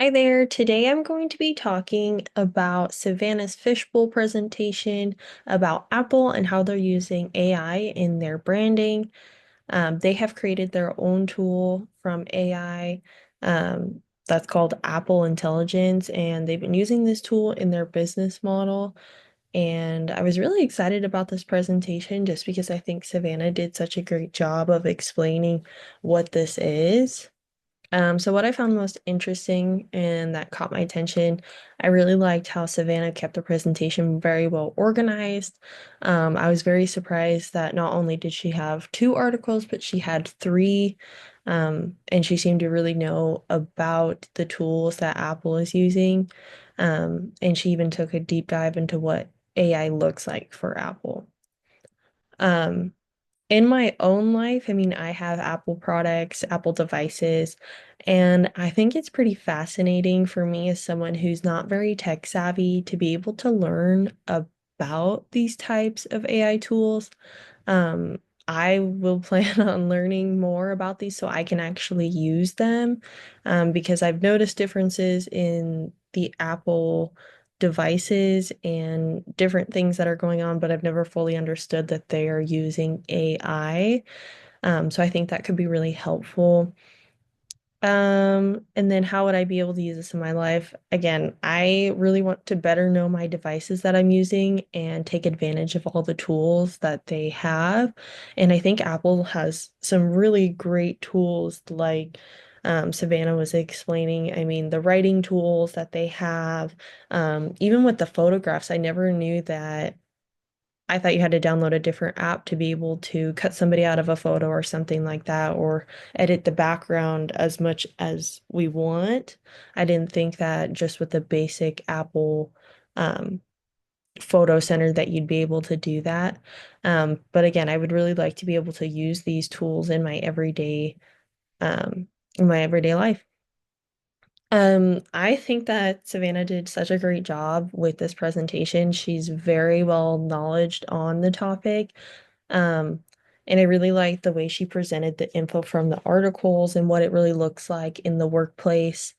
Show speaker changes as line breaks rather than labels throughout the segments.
Hi there. Today I'm going to be talking about Savannah's fishbowl presentation about Apple and how they're using AI in their branding. They have created their own tool from AI that's called Apple Intelligence, and they've been using this tool in their business model. And I was really excited about this presentation just because I think Savannah did such a great job of explaining what this is. So what I found most interesting and that caught my attention, I really liked how Savannah kept the presentation very well organized. I was very surprised that not only did she have two articles, but she had three, and she seemed to really know about the tools that Apple is using. And she even took a deep dive into what AI looks like for Apple. Um, in my own life, I mean, I have Apple products, Apple devices, and I think it's pretty fascinating for me as someone who's not very tech savvy to be able to learn about these types of AI tools. Um, I will plan on learning more about these so I can actually use them, because I've noticed differences in the Apple devices and different things that are going on, but I've never fully understood that they are using AI. So I think that could be really helpful. And then how would I be able to use this in my life? Again, I really want to better know my devices that I'm using and take advantage of all the tools that they have. And I think Apple has some really great tools like Savannah was explaining. I mean, the writing tools that they have, even with the photographs, I never knew that I thought you had to download a different app to be able to cut somebody out of a photo or something like that, or edit the background as much as we want. I didn't think that just with the basic Apple um, photo center that you'd be able to do that. But again, I would really like to be able to use these tools um, in my everyday life. I think that Savannah did such a great job with this presentation. She's very well knowledged on the topic. Um, and I really liked the way she presented the info from the articles and what it really looks like in the workplace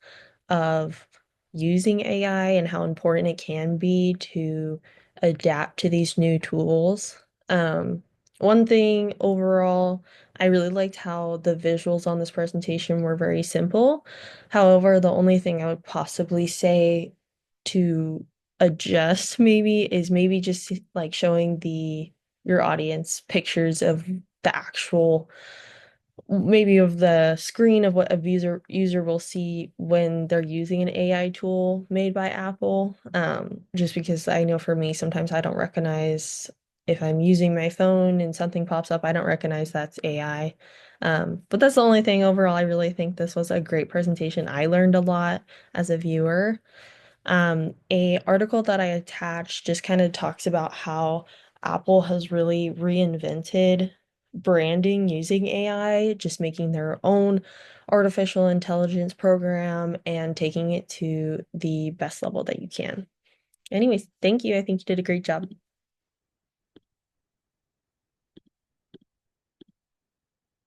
of using AI and how important it can be to adapt to these new tools. Um, One thing overall, I really liked how the visuals on this presentation were very simple. However, the only thing I would possibly say to adjust maybe is maybe just like showing the your audience pictures of the actual maybe of the screen of what a user will see when they're using an AI tool made by Apple. Just because I know for me, sometimes I don't recognize if I'm using my phone and something pops up, I don't recognize that's AI. But that's the only thing overall. I really think this was a great presentation. I learned a lot as a viewer. A article that I attached just kind of talks about how Apple has really reinvented branding using AI, just making their own artificial intelligence program and taking it to the best level that you can. Anyways, thank you. I think you did a great job.